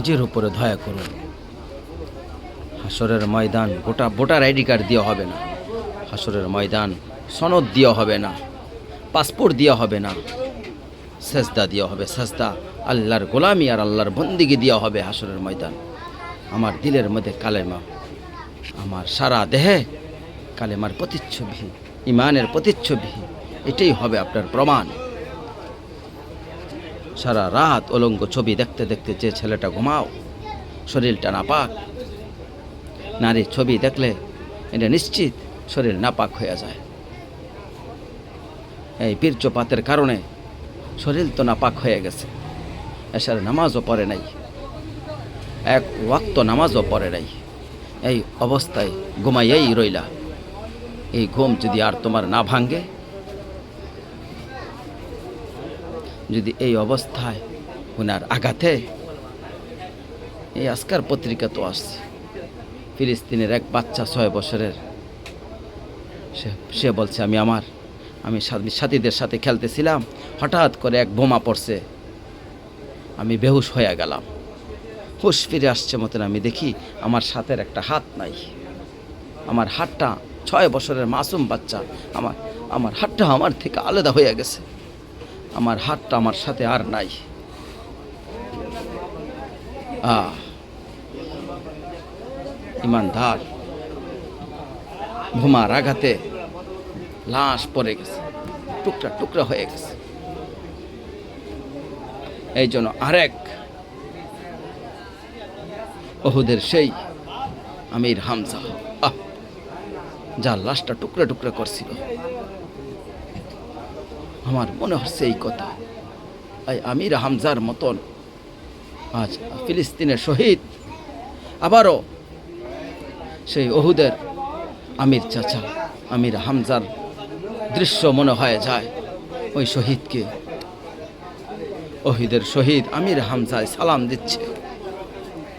নিজের উপরে দয়া করুন। হাসরের ময়দান ভোটার আইডি কার্ড দেওয়া হবে না, হাসরের ময়দান সনদ দেওয়া হবে না, পাসপোর্ট দেওয়া হবে না, সেজদা দেওয়া হবে, সেজদা আল্লাহর গোলামি আর আল্লাহর বন্দিগি দেওয়া হবে হাসরের ময়দান। আমার দিলের মধ্যে কালেমা, আমার সারা দেহে কালেমার প্রতিচ্ছবি, ইমানের প্রতিচ্ছবি, এটাই হবে আপনার প্রমাণ। সারা রাত অলঙ্গ ছবি দেখতে দেখতে যে ছেলেটা ঘুমাও, শরীরটা নাপাক, নারীর ছবি দেখলে এটা নিশ্চিত শরীর নাপাক হয়ে যায়। এই বীর্যপাতের কারণে শরীর তো নাপাক হয়ে গেছে, এসার নামাজও পড়ে নাই, এক ওয়াক্ত নামাজও পড়ে নাই, এই অবস্থায় ঘুমাইয়াই রইলা। এই ঘুম যদি আর তোমার না ভাঙ্গে, যদি এই অবস্থায় উনার আঘাতে, এই আজকার পত্রিকা তো আসছে, ফিলিস্তিনের এক বাচ্চা 6 বছরের, সে বলছে আমি সাথীদের সাথে খেলতেছিলাম, হঠাৎ করে এক বোমা পড়ছে, আমি বেহুশ হয়ে গেলাম, হুশ ফিরে আসছে মতন আমি দেখি আমার সাথের একটা হাত নাই, আমার হাতটা 6 বছরের মাসুম বাচ্চা, আমার হাতটা আমার থেকে আলাদা হয়ে গেছে, আমার হাতটা আমার সাথে আর নাই। ইমানদার বোমার আঘাতে লাশ পড়ে গেছে, টুকরা টুকরা হয়ে গেছে। এই জন্য আরেক ওহুদের সেই আমির হামজা, যার লাশটা টুকরা টুকরা করছিল, আমার মনে হচ্ছে এই কথা, এই আমির হামজার মতন আজ ফিলিস্তিনের শহীদ, আবারও সেই ওহুদের আমির চাচা আমির হামজার দৃশ্য মনে হয়ে যায়। ওই শহীদকে, ওহিদের শহীদ আমির হামজায় সালাম দিচ্ছে,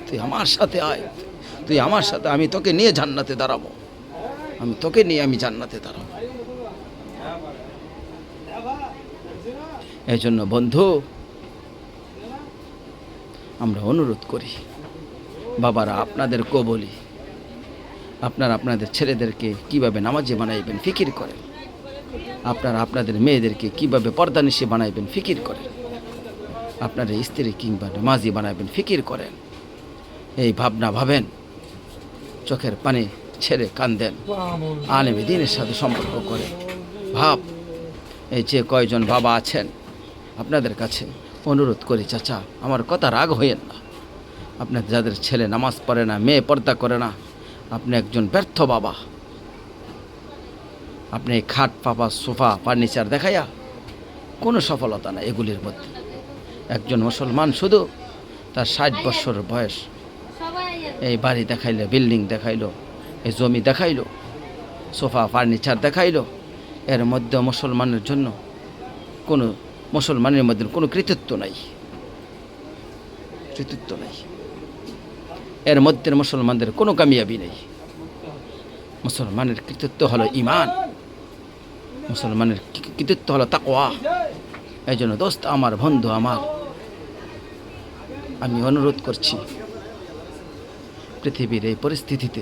তুই আমার সাথে আয়, তুই আমার সাথে, আমি তোকে নিয়ে জান্নাতে দাঁড়াবো, আমি তোকে নিয়ে আমি জান্নাতে দাঁড়াবো। এই জন্য বন্ধু, আমরা অনুরোধ করি, বাবারা আপনাদেরকেও বলি, আপনারা আপনাদের ছেলেদেরকে কিভাবে নামাজি বানাইবেন ফিকির করেন, আপনারা আপনাদের মেয়েদেরকে কিভাবে পর্দানিশী বানাইবেন ফিকির করেন, আপনার স্ত্রী কিংবা নামাজি বানাইবেন ফিকির করেন। এই ভাবনা ভাবেন, চোখের পানি ছেড়ে কান্দেন, আলেম দ্বীনের সাথে সম্পর্ক করেন। ভাব, এই যে কয়জন বাবা আছেন, আপনাদের কাছে অনুরোধ করি, চাচা আমার কথা রাগ হইয়েন না, আপনাদের যাদের ছেলে নামাজ পড়ে না, মেয়ে পর্দা করে না, আপনি একজন ব্যর্থ বাবা। আপনি খাট, পাপা, সোফা, ফার্নিচার দেখাইয়া কোনো সফলতা নাই এগুলির মধ্যে। একজন মুসলমান শুধু তার 60 বছর বয়স, এই বাড়ি দেখাইলো, বিল্ডিং দেখাইলো, এই জমি দেখাইলো, সোফা ফার্নিচার দেখাইলো, এর মধ্যে মুসলমানের জন্য কোনো, মুসলমানের মধ্যে কোনো কৃতিত্ব নাই, কৃতিত্ব নাই, এর মধ্যে মুসলমানদের কোনো কামিয়াবি নেই। মুসলমানের কৃতিত্ব হলো ঈমান, মুসলমানের কৃতিত্ব হলো তাকওয়া। এই জন্য দোস্ত আমার, বন্ধু আমার, আমি অনুরোধ করছি, পৃথিবীর এই পরিস্থিতিতে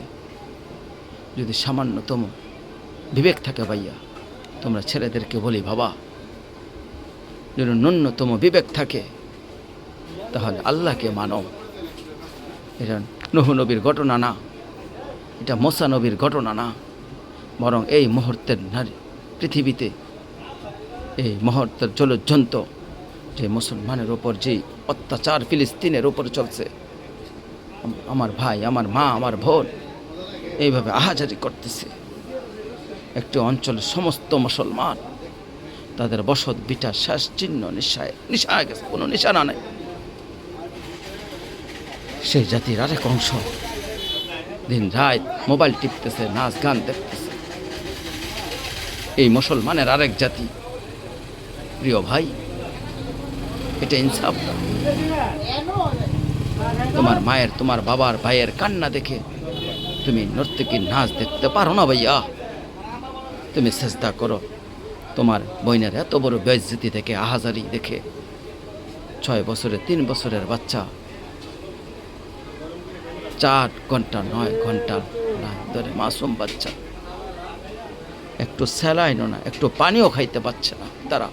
যদি সামান্যতম বিবেক থাকে ভাইয়া, তোমরা ছেলেদেরকে বলি, বাবা যদি ন্যূনতম বিবেক থাকে তাহলে আল্লাহকে মানো। এটা নূহ নবীর ঘটনা না, এটা মুসা নবীর ঘটনা না, বরং এই মুহূর্তের নারী পৃথিবীতে, এই মুহূর্তের জলজন্ত যে মুসলমানের ওপর যে অত্যাচার ফিলিস্তিনের ওপর চলছে, আমার ভাই, আমার মা, আমার বোন এইভাবে আহাজারি করতেছে, একটি অঞ্চলের সমস্ত মুসলমান তাদের বসত বিটা শেষ চিহ্ন নিশায় গেছে, কোনো নিশানা নেই। সেই জাতির আরেক অংশ দিন রাত মোবাইল টিপতেছে, নাচ গান দেখতেছে। এই মুসলমানের আরেক জাতি, প্রিয় ভাই, এটা ইনসাফ না। তোমার মায়ের, তোমার বাবার, ভাইয়ের কান্না দেখে তুমি নর্তকীর নাচ দেখতে পারো না ভাইয়া, তুমি চেষ্টা করো। তোমার বোনের এত বড় বেইজ্জতি দেখে, আহাজারি দেখে, 6 বছরের 3 বছরের বাচ্চা 4 ঘন্টা 9 ঘন্টা লাইন ধরে মাসুম বাচ্চা একটু স্যালাইনও না, একটু পানিও খাইতে পারছে না তারা।